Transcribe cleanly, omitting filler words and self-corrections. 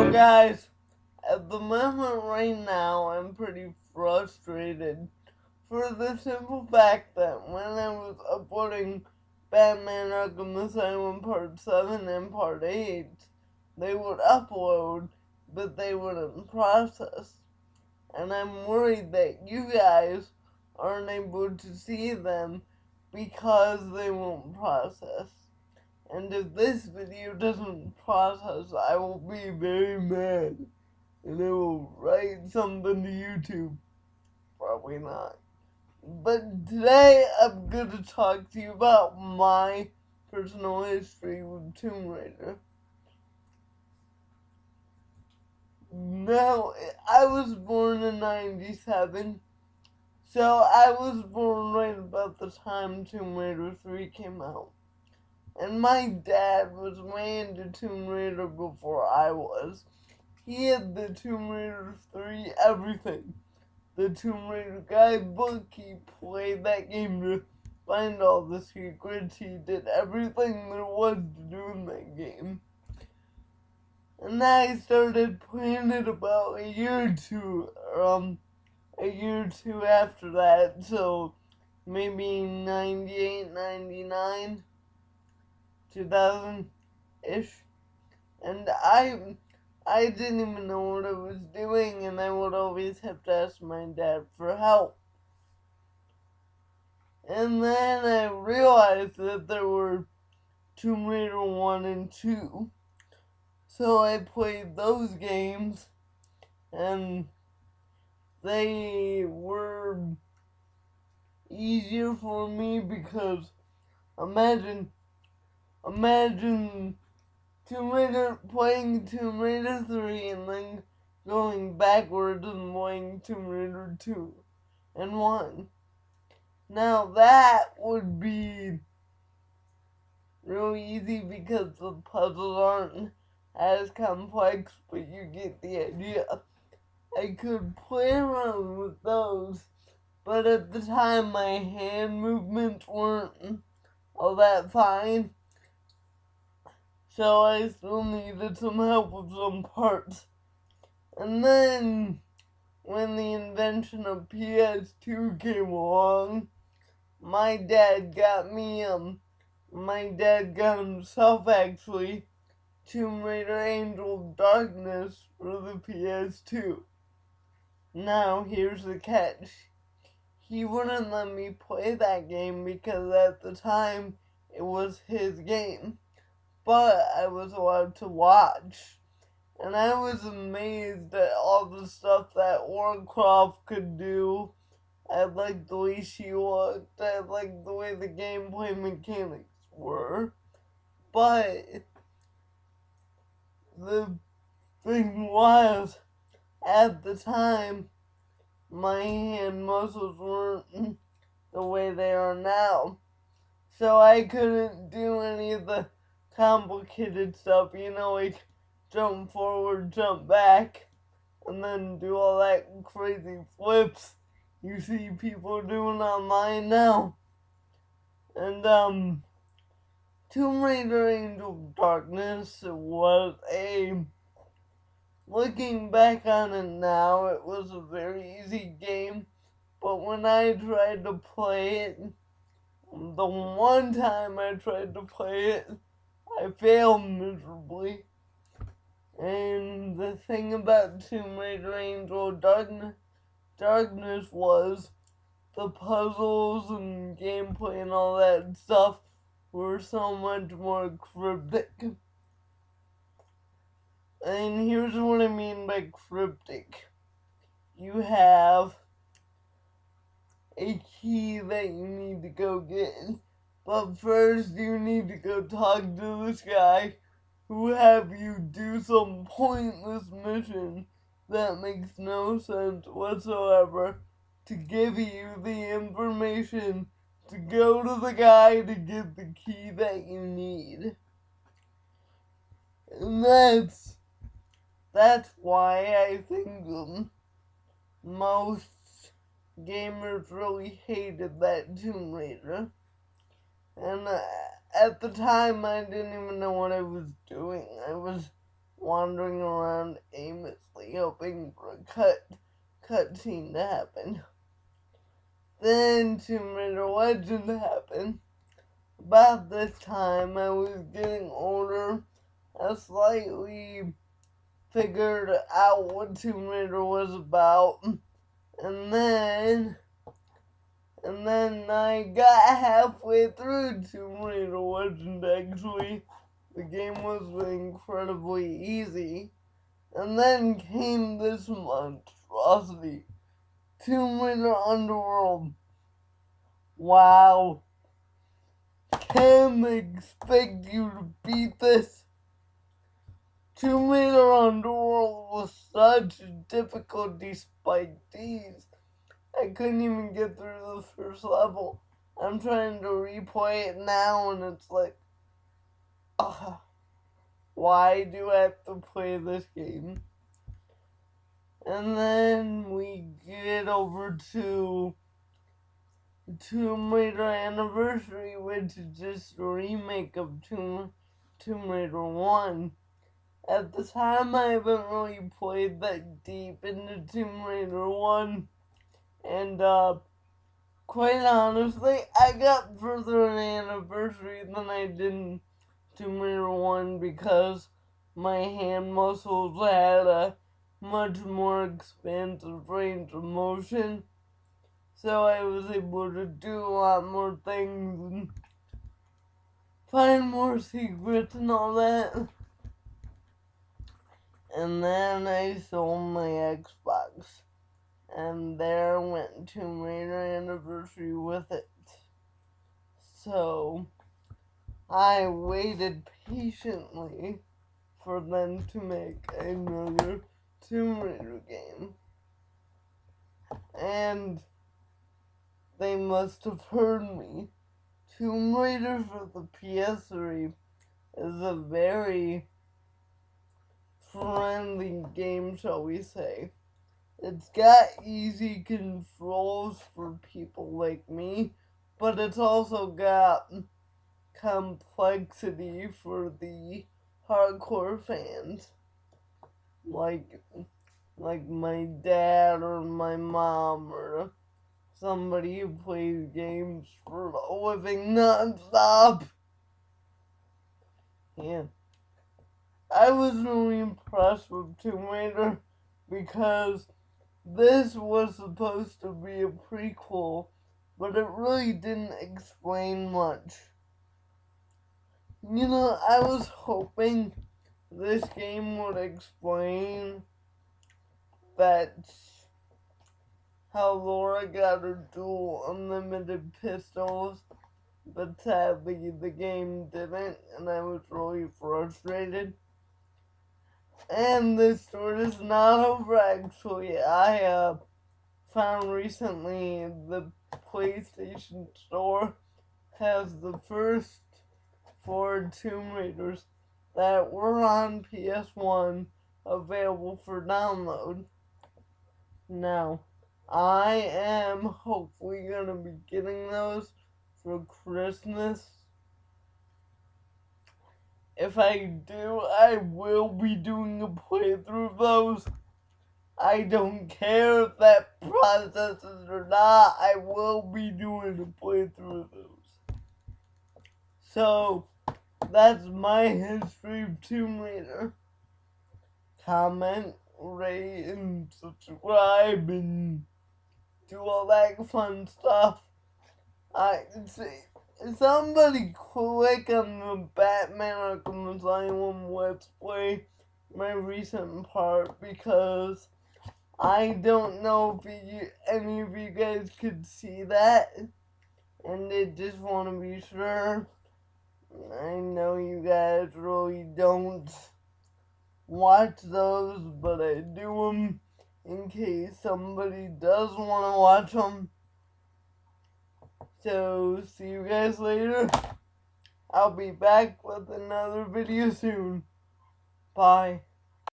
So guys, at the moment right now, I'm pretty frustrated for the simple fact that when I was uploading Batman Arkham Asylum Part 7 and Part 8, they would upload, but they wouldn't process. And I'm worried that you guys aren't able to see them because they won't process. And if this video doesn't process, I will be very mad. And I will write something to YouTube. Probably not. But today I'm going to talk to you about my personal history with Tomb Raider. Now, I was born in 97. So I was born right about the time Tomb Raider 3 came out. And my dad was way into Tomb Raider before I was. He had the Tomb Raider 3 everything. The Tomb Raider guidebook, he played that game to find all the secrets. He did everything there was to do in that game. And I started playing it about a year or two after that, so maybe 98, 99, 2000-ish. And I didn't even know what I was doing, and I would always have to ask my dad for help. And then I realized that there were Tomb Raider 1 and 2. So I played those games, and they were easier for me because imagine playing Tomb Raider 3 and then going backwards and playing Tomb Raider 2 and 1. Now that would be really easy because the puzzles aren't as complex, but you get the idea. I could play around with those, but at the time my hand movements weren't all that fine. So I still needed some help with some parts. And then, when the invention of PS2 came along, my dad got himself actually Tomb Raider Angel of Darkness for the PS2. Now, here's the catch. He wouldn't let me play that game because at the time, it was his game. But I was allowed to watch. And I was amazed at all the stuff that Lara Croft could do. I liked the way she looked. I liked the way the gameplay mechanics were. But the thing was, at the time, my hand muscles weren't the way they are now. So I couldn't do any of the complicated stuff, like jump forward, jump back, and then do all that crazy flips you see people doing online now. And Tomb Raider Angel of Darkness was looking back on it now, it was a very easy game, but when I tried to play it, the one time I tried to play it, I failed miserably. And the thing about Tomb Raider Angel of Darkness was the puzzles and gameplay and all that stuff were so much more cryptic. And here's what I mean by cryptic. You have a key that you need to go get, but first you need to go talk to this guy who have you do some pointless mission that makes no sense whatsoever to give you the information to go to the guy to get the key that you need. And that's why I think most gamers really hated that Tomb Raider. And at the time, I didn't even know what I was doing. I was wandering around aimlessly, hoping for a cutscene to happen. Then Tomb Raider Legend happened. About this time, I was getting older. I slightly figured out what Tomb Raider was about, and then I got halfway through Tomb Raider Legend. Actually, the game was incredibly easy, and then came this monstrosity, Tomb Raider Underworld. Wow, can't expect you to beat this. Tomb Raider Underworld was such a difficulty spike. Jeez, I couldn't even get through the first level. I'm trying to replay it now, and it's like, why do I have to play this game? And then we get over to Tomb Raider Anniversary, which is just a remake of Tomb Raider 1. At the time, I haven't really played that deep into Tomb Raider 1, and quite honestly, I got further in Anniversary than I did in Tomb Raider 1 because my hand muscles had a much more expansive range of motion, so I was able to do a lot more things and find more secrets and all that. And then I sold my Xbox, and there went Tomb Raider Anniversary with it. So I waited patiently for them to make another Tomb Raider game. And they must have heard me. Tomb Raider for the PS3 is a very friendly game, shall we say. It's got easy controls for people like me, but it's also got complexity for the hardcore fans, like my dad or my mom or somebody who plays games for a living non-stop. Yeah, I was really impressed with Tomb Raider because this was supposed to be a prequel, but it really didn't explain much. You know, I was hoping this game would explain that how Laura got her dual unlimited pistols, but sadly the game didn't, and I was really frustrated. And this story is not over, actually. I found recently the PlayStation Store has the first 4 Tomb Raiders that were on PS1 available for download. Now, I am hopefully gonna be getting those for Christmas. If I do, I will be doing a playthrough of those. I don't care if that processes or not, I will be doing a playthrough of those. So, that's my history of Tomb Raider. Comment, rate, and subscribe, and do all that fun stuff. I see. Somebody click on the Batman Arkham Asylum Let's Play, my recent part, because I don't know if any of you guys could see that, and I just want to be sure. I know you guys really don't watch those, but I do them in case somebody does want to watch them. So, see you guys later. I'll be back with another video soon. Bye.